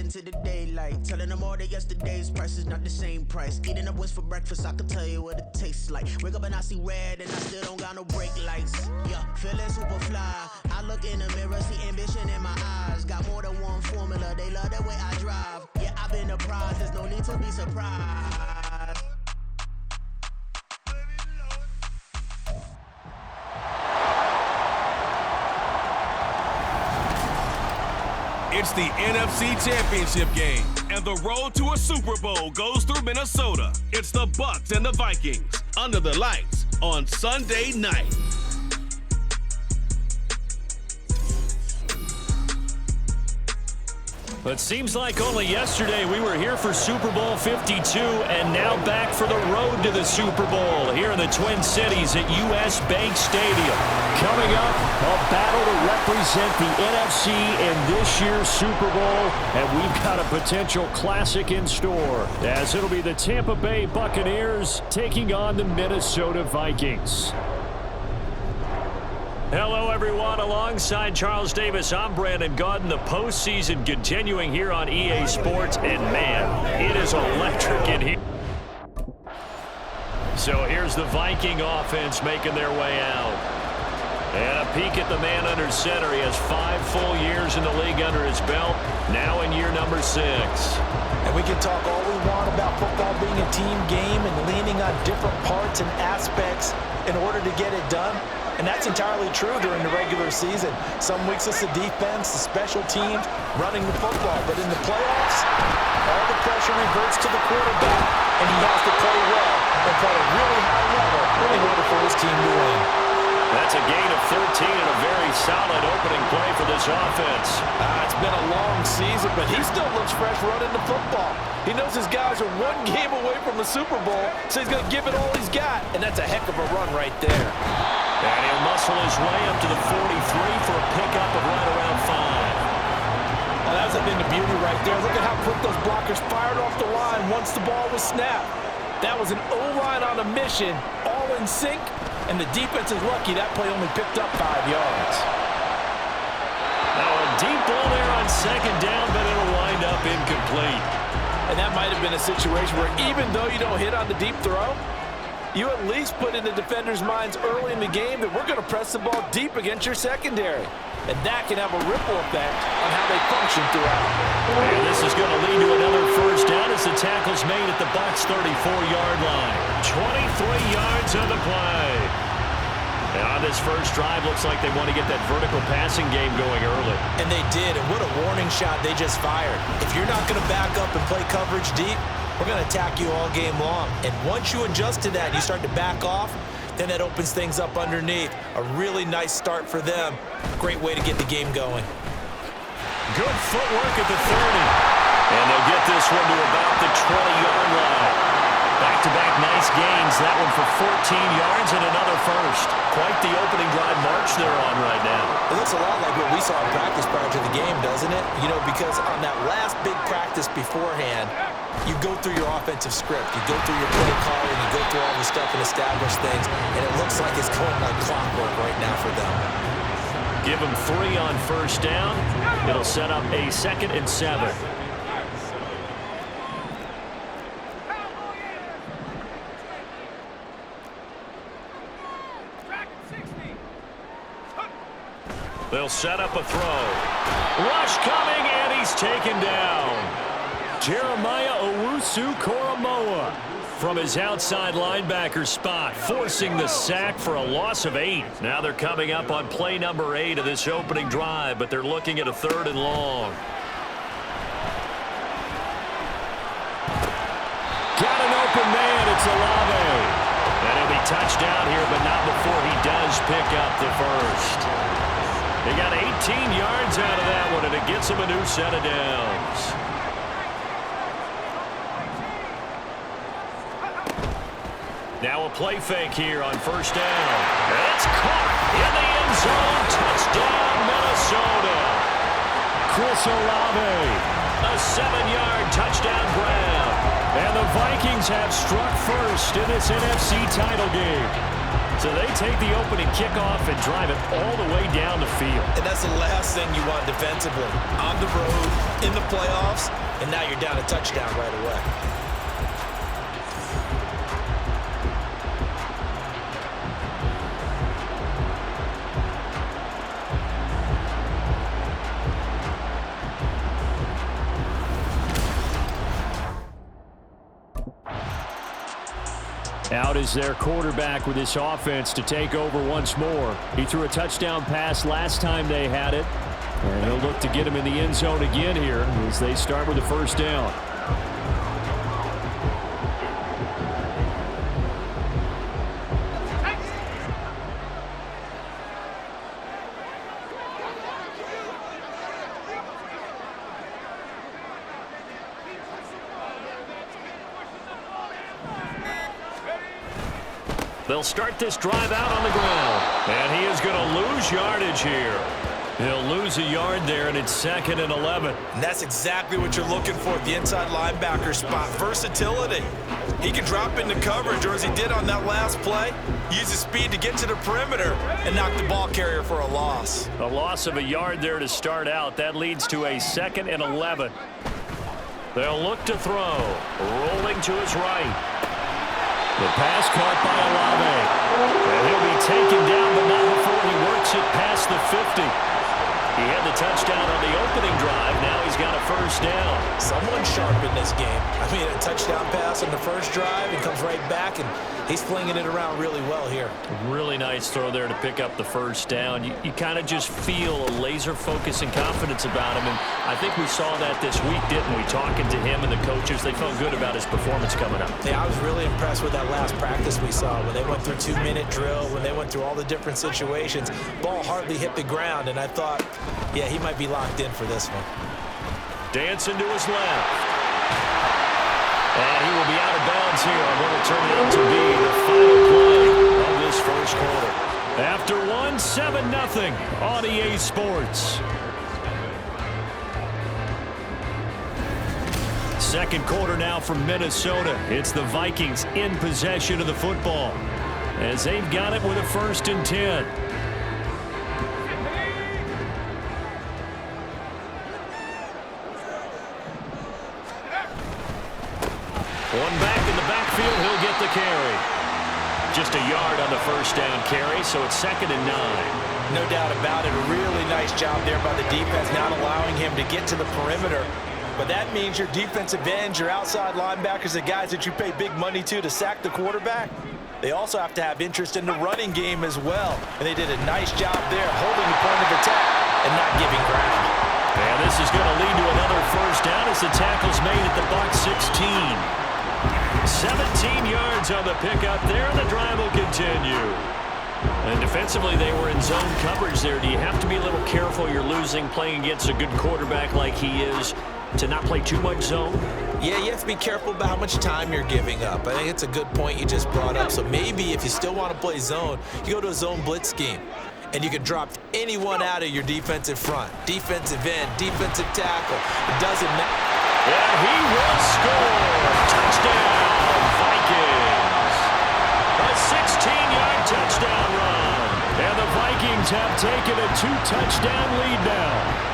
into the daylight. Telling them all that yesterday's price is not the same price. Eating up wings for breakfast, I can tell you what it tastes like. Wake up and I see red and I still don't got no brake lights. Yeah, feeling super fly. I look in the mirror, see ambition in my eyes. Got more than one formula, they love the way I drive. Yeah, I've been apprised, there's no need to be surprised. It's the NFC Championship game, and the road to a Super Bowl goes through Minnesota. It's the Bucs and the Vikings under the lights on Sunday night. It seems like only yesterday we were here for Super Bowl 52 and now back for the road to the Super Bowl here in the Twin Cities at US Bank Stadium. Coming up, a battle to represent the NFC in this year's Super Bowl, and we've got a potential classic in store as it'll be the Tampa Bay Buccaneers taking on the Minnesota Vikings. Hello, everyone. Alongside Charles Davis, I'm Brandon Gaudin. The postseason continuing here on EA Sports, and man, it is electric in here. So here's the Viking offense making their way out. And a peek at the man under center. He has 5 full years in the league under his belt, now in year number 6. And we can talk all we want about football being a team game and leaning on different parts and aspects in order to get it done. And that's entirely true during the regular season. Some weeks it's the defense, the special teams, running the football. But in the playoffs, all the pressure reverts to the quarterback, and he has to play well and play at a really high level in order for his team to win. That's a gain of 13 and a very solid opening play for this offense. It's been a long season, but he still looks fresh running the football. He knows his guys are one game away from the Super Bowl, so he's going to give it all he's got, and that's a heck of a run right there. And he'll muscle his way up to the 43 for a pickup of right around 5. Well, that's a thing of beauty right there. Look at how quick those blockers fired off the line once the ball was snapped. That was an O-line on a mission, all in sync, and the defense is lucky that play only picked up 5 yards. Now a deep ball there on second down, but it'll wind up incomplete. And that might have been a situation where even though you don't hit on the deep throw, you at least put in the defenders' minds early in the game that we're going to press the ball deep against your secondary. And that can have a ripple effect on how they function throughout. And this is going to lead to another first down as the tackle's made at the Bucs' 34-yard line. 23 yards on the play. And on this first drive, looks like they want to get that vertical passing game going early. And they did, and what a warning shot they just fired. If you're not going to back up and play coverage deep, we're going to attack you all game long. And once you adjust to that and you start to back off, then that opens things up underneath. A really nice start for them. Great way to get the game going. Good footwork at the 30. And they'll get this one to about the 20-yard line. Back-to-back nice gains. That one for 14 yards and another first. Quite the opening drive march they're on right now. It looks a lot like what we saw in practice prior to the game, doesn't it? You know, because on that last big practice beforehand, you go through your offensive script. You go through your play calling. You go through all the stuff and establish things. And it looks like it's going like clockwork right now for them. Give them 3 on first down. It'll set up a 2nd and 7. They'll set up a throw. Rush coming, and he's taken down. Jeremiah Owusu-Koramoah from his outside linebacker spot, forcing the sack for a loss of 8. Now they're coming up on play number 8 of this opening drive, but they're looking at a 3rd and long. Got an open man, it's Olave. And he'll be touched down here, but not before he does pick up the first. They got 18 yards out of that one, and it gets them a new set of downs. Now a play fake here on first down. It's caught in the end zone. Touchdown, Minnesota. Chris Olave. A 7-yard touchdown grab. And the Vikings have struck first in this NFC title game. So they take the opening kickoff and drive it all the way down the field. And that's the last thing you want defensively. On the road, in the playoffs, and now you're down a touchdown right away. Out is their quarterback with this offense to take over once more. He threw a touchdown pass last time they had it. And he'll look to get him in the end zone again here as they start with the first down. They'll start this drive out on the ground. And he is going to lose yardage here. He'll lose a yard there, and it's 2nd and 11. And that's exactly what you're looking for at the inside linebacker spot. Versatility. He can drop into coverage, or as he did on that last play, use his speed to get to the perimeter and knock the ball carrier for a loss. A loss of a yard there to start out. That leads to a 2nd and 11. They'll look to throw. Rolling to his right. The pass caught by Olave. And he'll be taken down, but not before he works it past the 50. He had the touchdown on the opening drive. Now he's got a first down. Someone sharp in this game. I mean, a touchdown pass on the first drive and comes right back, and he's flinging it around really well here. Really nice throw there to pick up the first down. You kind of just feel a laser focus and confidence about him, and I think we saw that this week, didn't we? Talking to him and the coaches, they felt good about his performance coming up. Yeah, I was really impressed with that last practice we saw when they went through 2-minute drill, when they went through all the different situations. Ball hardly hit the ground, and I thought, yeah, he might be locked in for this one. Dancing to his left. And he will be out of bounds here on what will turn out to be the final play of this first quarter. After one, 7-0 on EA Sports. Second quarter now from Minnesota. It's the Vikings in possession of the football as they've got it with a 1st and 10. One back in the backfield, he'll get the carry. Just a yard on the first down carry, so it's 2nd and 9. No doubt about it. A really nice job there by the defense, not allowing him to get to the perimeter. But that means your defensive ends, your outside linebackers, the guys that you pay big money to sack the quarterback, they also have to have interest in the running game as well. And they did a nice job there holding the point of attack and not giving ground. And this is going to lead to another first down as the tackle's made at the Bucs 16. 17 yards on the pickup there, and the drive will continue. And defensively, they were in zone coverage there. Do you have to be a little careful? You're losing, playing against a good quarterback like he is, to not play too much zone? Yeah, you have to be careful about how much time you're giving up. I think it's a good point you just brought up. So maybe if you still want to play zone, you go to a zone blitz scheme. And you can drop anyone out of your defensive front. Defensive end, defensive tackle. It doesn't matter. And he will score. Touchdown, Vikings. A 16-yard touchdown run. And the Vikings have taken a 2-touchdown lead now.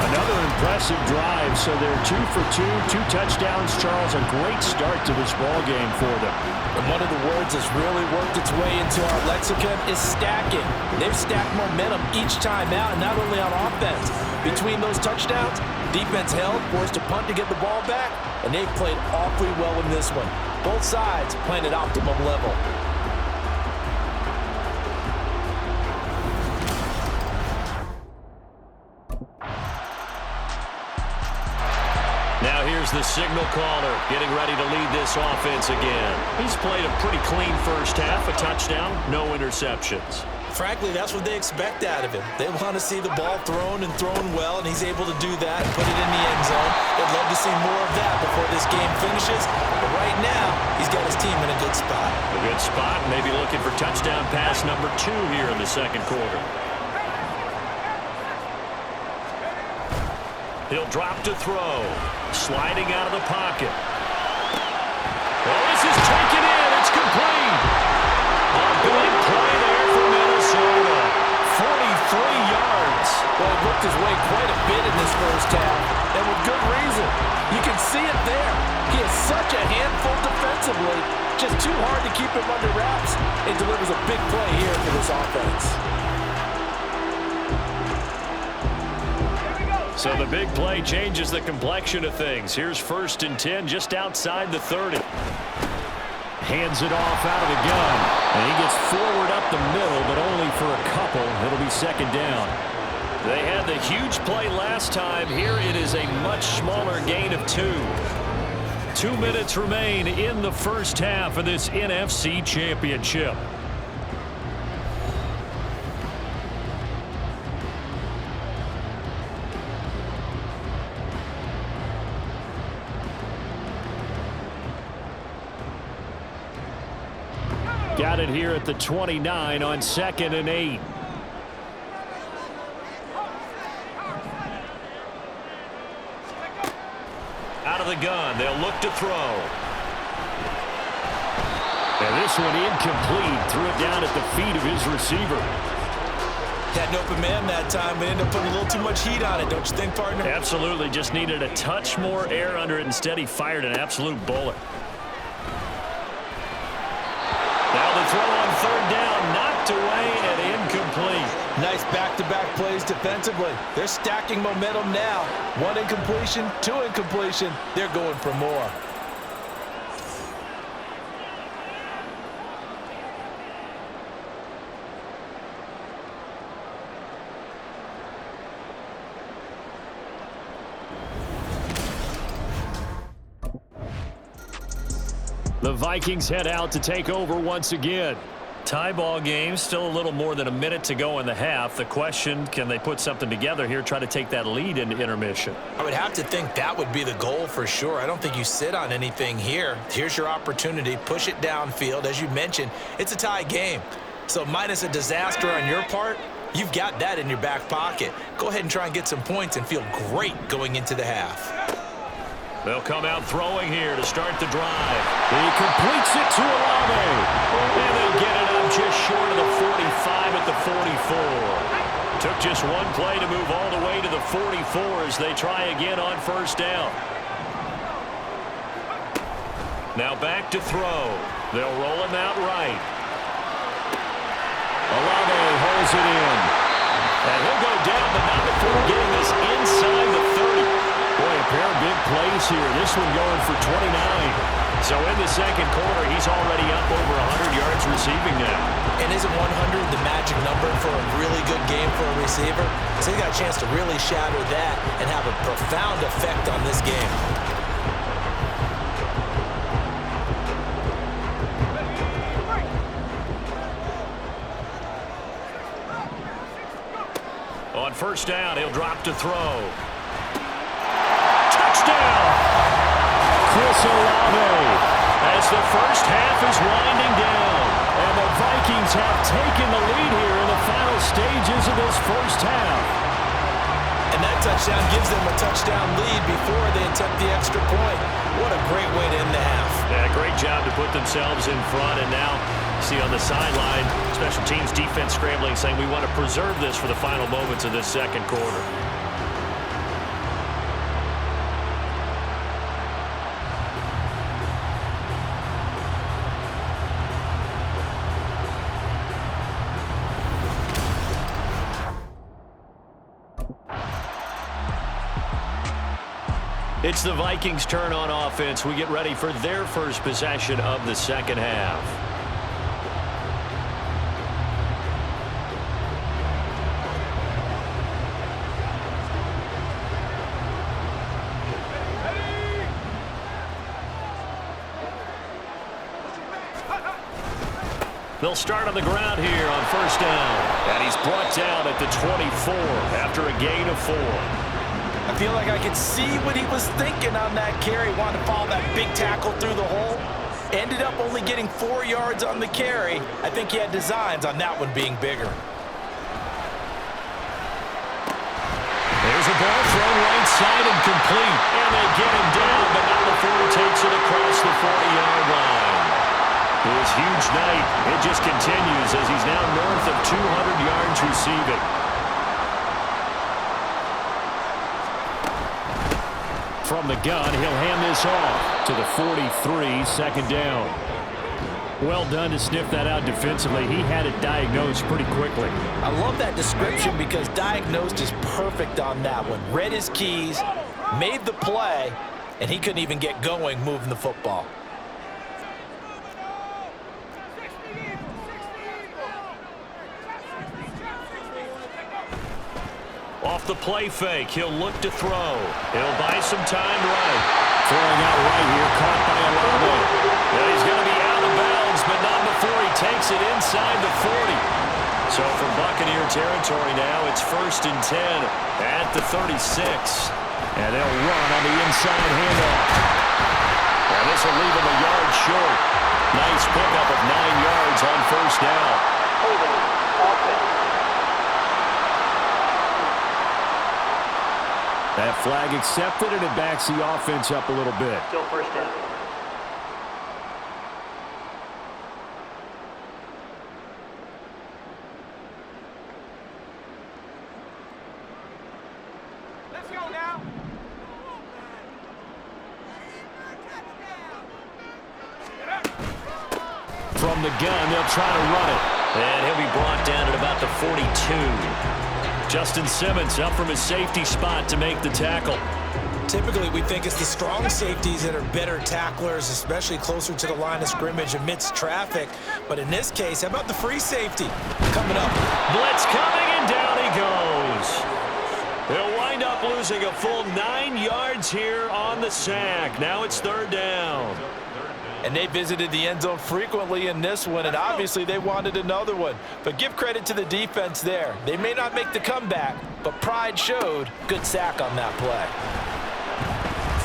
Another impressive drive, so they're 2 for 2, 2 touchdowns. Charles, a great start to this ball game for them. And one of the words that's really worked its way into our lexicon is stacking. They've stacked momentum each time out, and not only on offense. Between those touchdowns, defense held, forced a punt to get the ball back, and they've played awfully well in this one. Both sides playing at optimum level. Now here's the signal caller getting ready to lead this offense again. He's played a pretty clean first half, a touchdown, no interceptions. Frankly, that's what they expect out of him. They want to see the ball thrown and thrown well, and he's able to do that and put it in the end zone. They'd love to see more of that before this game finishes. But right now, he's got his team in a good spot. A good spot, maybe looking for touchdown pass number 2 here in the second quarter. He'll drop to throw. Sliding out of the pocket. Oh, this is taken in. It's complete. A lost his way quite a bit in this first half, and with good reason. You can see it there. He is such a handful defensively, just too hard to keep him under wraps, and delivers a big play here for this offense. So the big play changes the complexion of things. Here's 1st and 10 just outside the 30. Hands it off out of the gun. And he gets forward up the middle, but only for a couple. It'll be 2nd down. They had the huge play last time. Here it is a much smaller gain of 2. 2 minutes remain in the first half of this NFC Championship. Got it here at the 29 on 2nd and 8. Out of the gun, they'll look to throw. And this one incomplete. Threw it down at the feet of his receiver. Had an open man that time, but ended up putting a little too much heat on it, don't you think, partner? Absolutely. Just needed a touch more air under it. Instead, he fired an absolute bullet. Now the throw on 3rd down, knocked away and incomplete. Nice back-to-back plays defensively. They're stacking momentum now. 1 incompletion, 2 incompletion. They're going for more. The Vikings head out to take over once again. Tie ball game, still a little more than a minute to go in the half. The question, can they put something together here, try to take that lead into intermission? I would have to think that would be the goal for sure. I don't think you sit on anything here. Here's your opportunity. Push it downfield. As you mentioned, it's a tie game. So minus a disaster on your part, you've got that in your back pocket. Go ahead and try and get some points and feel great going into the half. They'll come out throwing here to start the drive. He completes it to Olave. And they get it up just short of the 45 at the 44. Took just one play to move all the way to the 44 as they try again on 1st down. Now back to throw. They'll roll him out right. Olave holds it in. And he'll go down, but not before getting this inside the 30. Boy, a pair of big plays here. This one going for 29. So in the 2nd quarter, he's already up over 100 yards receiving now. And isn't 100 the magic number for a really good game for a receiver? So he got a chance to really shatter that and have a profound effect on this game. On 1st down, he'll drop to throw. Touchdown! Chris Olave as the first half is winding down. And the Vikings have taken the lead here in the final stages of this first half. And that touchdown gives them a touchdown lead before they attempt the extra point. What a great way to end the half. Yeah, great job to put themselves in front. And now, see on the sideline, special teams defense scrambling, saying we want to preserve this for the final moments of this 2nd quarter. It's the Vikings' turn on offense. We get ready for their first possession of the 2nd half. They'll start on the ground here on 1st down. And he's brought down at the 24 after a gain of 4. I feel like I could see what he was thinking on that carry. Wanted to follow that big tackle through the hole. Ended up only getting 4 yards on the carry. I think he had designs on that one being bigger. There's a ball thrown right side and complete. And they get him down, but not before he takes it across the 40-yard line. His huge night, it just continues as he's now north of 200 yards receiving. from the gun. He'll hand this off to the 43, second down. Well done to sniff that out defensively. He had it diagnosed pretty quickly. I love that description because diagnosed is perfect on that one. Read his keys, made the play, and he couldn't even get going moving the football. Off the play fake, he'll look to throw. He'll buy some time right. Throwing out right here, caught by Alamo. Yeah, he's going to be out of bounds, but not before he takes it inside the 40. So from Buccaneer territory now, it's 1st and 10 at the 36. And they'll run on the inside handoff. And this will leave him a yard short. Nice pickup of 9 yards on 1st down. That flag accepted, and it backs the offense up a little bit. Still 1st down. Let's go now. From the gun, they'll try to run it. And he'll be brought down at about the 42. Justin Simmons up from his safety spot to make the tackle. Typically, we think it's the strong safeties that are better tacklers, especially closer to the line of scrimmage amidst traffic. But in this case, how about the free safety coming up? Blitz coming, and down he goes. He'll wind up losing a full 9 yards here on the sack. Now it's 3rd down. And they visited the end zone frequently in this one, and obviously they wanted another one. But give credit to the defense there. They may not make the comeback, but pride showed. Good sack on that play.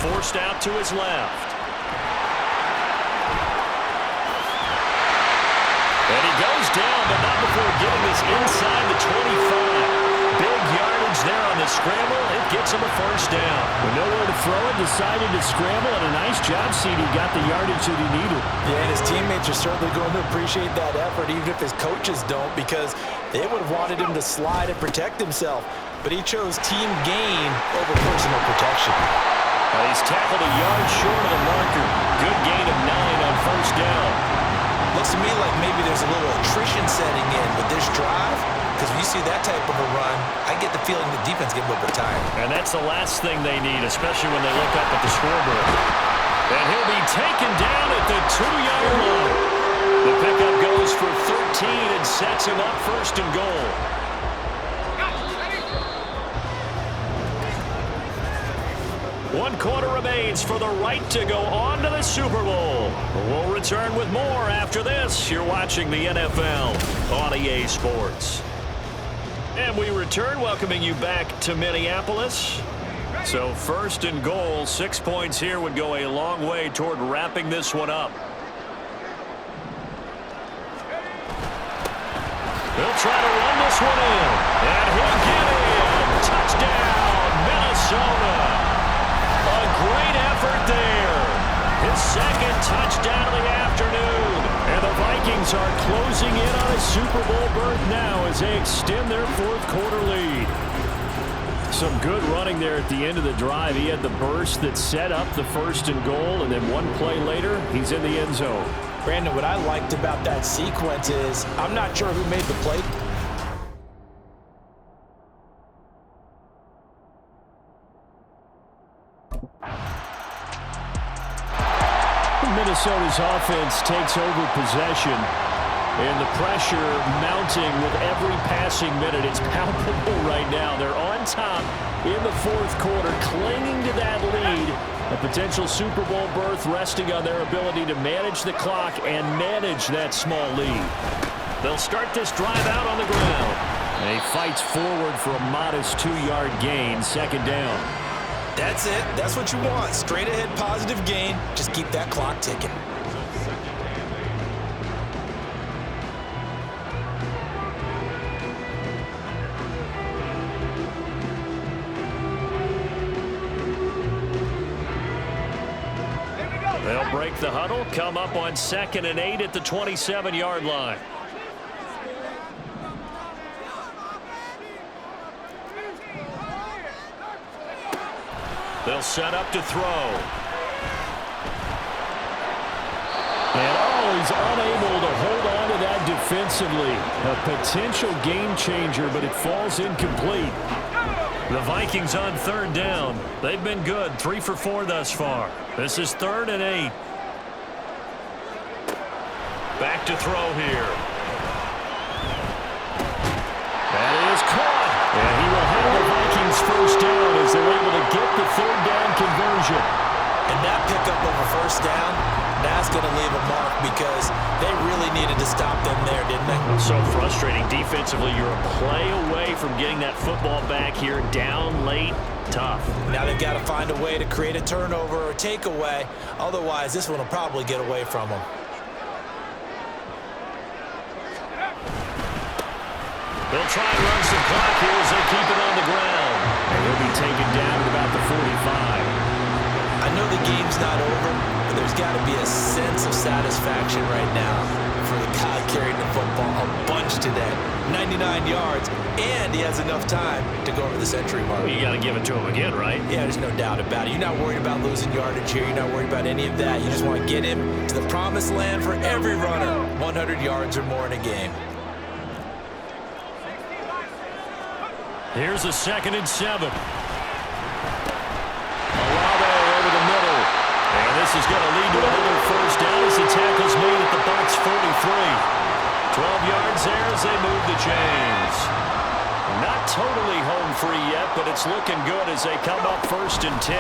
Forced out to his left. And he goes down, but not before getting this inside the 25. Big yardage there on the scramble. It gets him a 1st down. With nowhere to throw it, decided to scramble, and a nice job, CD. Got the yardage that he needed. Yeah, and his teammates are certainly going to appreciate that effort, even if his coaches don't, because they would have wanted him to slide and protect himself. But he chose team gain over personal protection. He's tackled a yard short of the marker. Good gain of 9 on 1st down. Looks to me like maybe there's a little attrition setting in with this drive, because when you see that type of a run, I get the feeling the defense gets a little bit tired. And that's the last thing they need, especially when they look up at the scoreboard. And he'll be taken down at the 2-yard line. The pickup goes for 13 and sets him up 1st and goal. One quarter remains for the right to go on to the Super Bowl. We'll return with more after this. You're watching the NFL on EA Sports. And we return, welcoming you back to Minneapolis. So 1st and goal, 6 points here would go a long way toward wrapping this one up. He'll try to run this one in. And he'll get in. Touchdown, Minnesota. A great effort there. His 2nd touchdown of the afternoon. And the Vikings are closing in on a Super Bowl berth now as they extend their 4th quarter lead. Some good running there at the end of the drive. He had the burst that set up the 1st and goal, and then one play later, he's in the end zone. Brandon, what I liked about that sequence is I'm not sure who made the play. Minnesota's offense takes over possession, and the pressure mounting with every passing minute. It's palpable right now. They're on top in the 4th quarter, clinging to that lead. A potential Super Bowl berth resting on their ability to manage the clock and manage that small lead. They'll start this drive out on the ground. And he fights forward for a modest 2-yard gain, 2nd down. That's it. That's what you want. Straight ahead positive gain. Just keep that clock ticking. They'll break the huddle, come up on 2nd and 8 at the 27-yard line. They'll set up to throw. And, he's unable to hold on to that defensively. A potential game changer, but it falls incomplete. The Vikings on 3rd down. They've been good, 3 for 4 thus far. This is 3rd and 8. Back to throw here. That is caught. And he will have the Vikings first down as they're able to get the 3rd down conversion. And that pickup of a first down, that's going to leave a mark because they really needed to stop them there, didn't they? So frustrating defensively. You're a play away from getting that football back here, down late, tough. Now they've got to find a way to create a turnover or takeaway. Otherwise, this one will probably get away from them. They'll try and run some clock here as they keep it on the ground. And he'll be taken down at about the 45. I know the game's not over, but there's got to be a sense of satisfaction right now for the guy carrying the football a bunch today. 99 yards, and he has enough time to go over the century mark. Well, you got to give it to him again, right? Yeah, there's no doubt about it. You're not worried about losing yardage here. You're not worried about any of that. You just want to get him to the promised land for every runner, 100 yards or more in a game. Here's a 2nd and 7. And this is going to lead to another first down as the tackle's made at the Bucs 43. 12 yards there as they move the chains. Not totally home free yet, but it's looking good as they come up 1st and 10.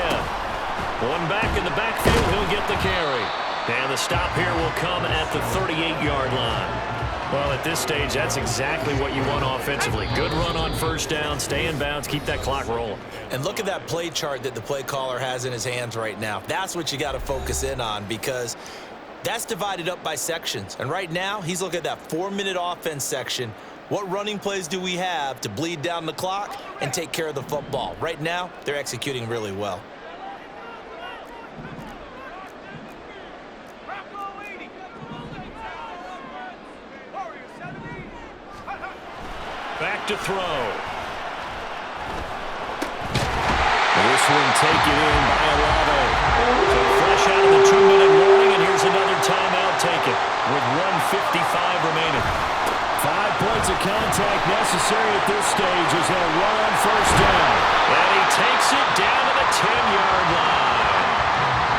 One back in the backfield, he'll get the carry. And the stop here will come at the 38-yard line. Well, at this stage, that's exactly what you want offensively. Good run on first down, stay in bounds, keep that clock rolling. And look at that play chart that the play caller has in his hands right now. That's what you got to focus in on because that's divided up by sections. And right now, he's looking at that 4-minute offense section. What running plays do we have to bleed down the clock and take care of the football? Right now, they're executing really well. Back to throw. This one taken in by Olave. So fresh out of the 2-minute warning, and here's another timeout taken with 1:55 remaining. 5 points of contact necessary at this stage as they'll run on first down. And he takes it down to the 10-yard line.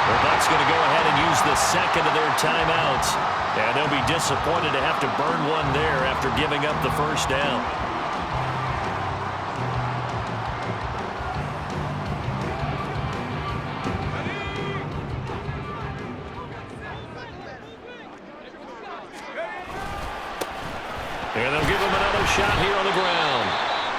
The Bucs going to go ahead and use the 2nd of their timeouts. And they'll be disappointed to have to burn one there after giving up the first down. And they'll give him another shot here on the ground.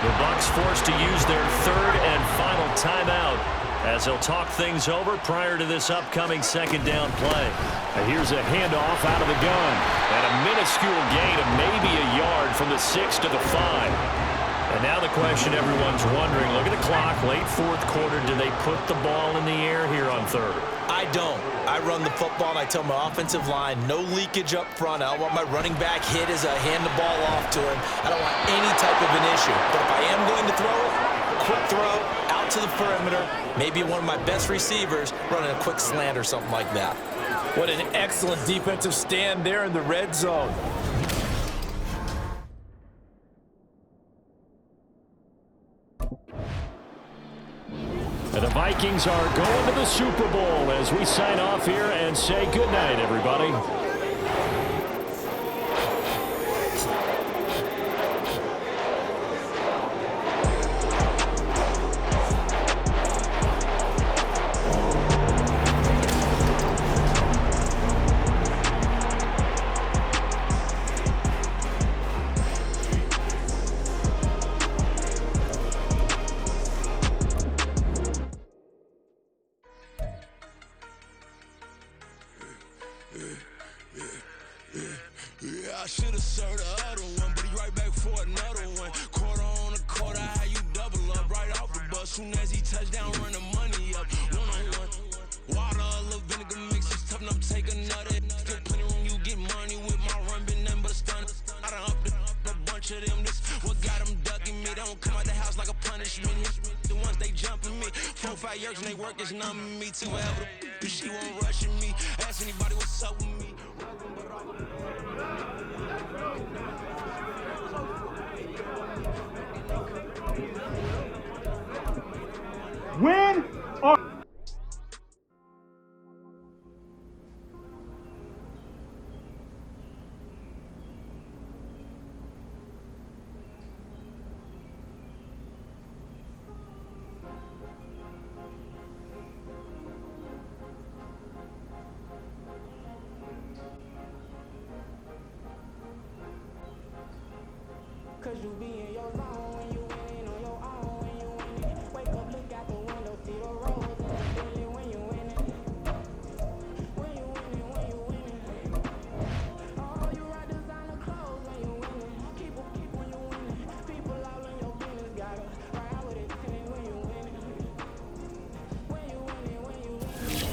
The Bucs forced to use their 3rd and final timeout as they'll talk things over prior to this upcoming 2nd down play. And here's a handoff out of the gun. And a minuscule gain of maybe a yard from the 6 to the 5. And now the question everyone's wondering, look at the clock, late 4th quarter, do they put the ball in the air here on 3rd? I don't. I run the football, and I tell my offensive line, no leakage up front. I don't want my running back hit as I hand the ball off to him. I don't want any type of an issue. But if I am going to throw it, quick throw, out to the perimeter, maybe one of my best receivers running a quick slant or something like that. What an excellent defensive stand there in the red zone. And the Vikings are going to the Super Bowl as we sign off here and say goodnight, everybody. I should have served the other one, but he right back for another one. Quarter on a quarter, how you double up right off the bus. Soon as he touch down, run the money up. One-on-one. Water, a little vinegar mix, it's tough enough to take another. Still plenty room, you get money with my run, been nothing but a stun. I done up a bunch of them, this what got them ducking me. They don't come out the house like a punishment. The ones they jumping me, 4-5 years now. they work is numbing me to whatever the she won't rushing me. Ask anybody what's up with me. Win or Cause you be in your zone when you winning on your own when you winning. Wake up, look out the window, see the roads and the feeling when you winning. When you winning, when you winning. Oh, you ride designer clothes when you winning. Keep when you winning. People all in your business gotta ride with it till when you winning. When you winning, when you winning.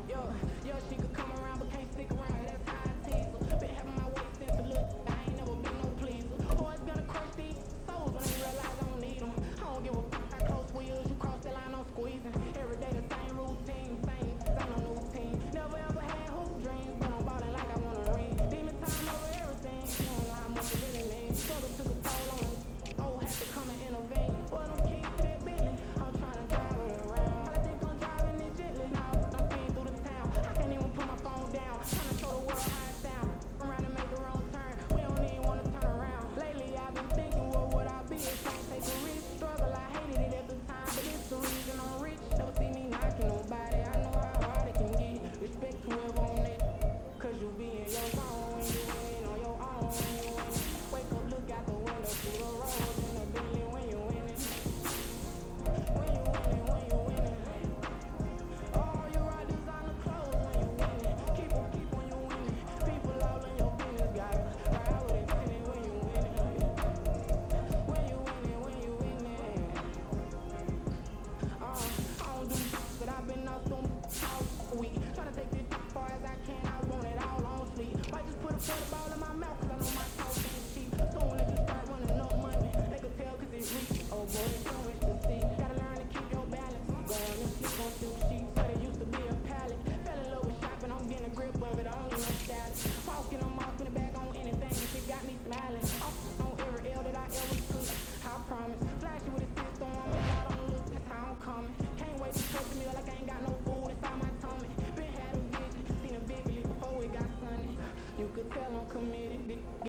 Yo, she could come around but can't stick around. That's how I tease her. Been having my way since the look. I ain't never been no pleaser. Always gonna crush these souls when they realize I don't need them. I don't give a fuck how close wheels. You cross the line, I'm squeezing. Every day the same routine, same no new team. Never ever had hoop dreams, but I'm ballin' like I want a ring. Demon time over everything. You don't know how much it really means. Struggle took a toll on me. Oh, had to come and intervene. Well, them keys to that Bentley. I'm trying to drive it around. I think I'm driving it gently. Now I'm speeding through the town. I can't even put my phone down. Trying to show the world how it sound. Around and make a wrong turn. We don't even wanna turn around. Lately I've been thinking, what would I be if I take a risk? Struggle, I hated it at the time, but it's the reason I'm rich. Never see me knocking nobody. I know how hard it can get. Respect whoever on it. Cause you be in your zone when you win on your own when you win. Wake up, look out the window, see the roads and the building when you winning. When you winning, when you winning. Oh, you ride designer clothes when you winning. Keep when you winning. People all in your business gotta ride with it till when you winning. When you winning, when you winning. I don't do but I've been up them all week. Tryna take this as far as I can. I want it all on sleep. Might just put a ball in my mouth 'cause I know my talk ain't cheap. Soon as you start running up money, they can tell 'cause it's reach. Oh boy, it's so much to see. Gotta learn to keep your balance. Going and sleep on two sheets. But it used to be a pallet. Fell in love with shopping. I'm getting a grip of it. I don't need no salad. Walking them off in the back on anything. It got me smiling. Off on every L that I ever took. I promise. Flash you with a system on me. I don't look. That's how I'm coming. Can't wait to touch me like I ain't got no food inside my tummy. Been had a vision. Seen a big before it got sunny. You could tell I'm committed.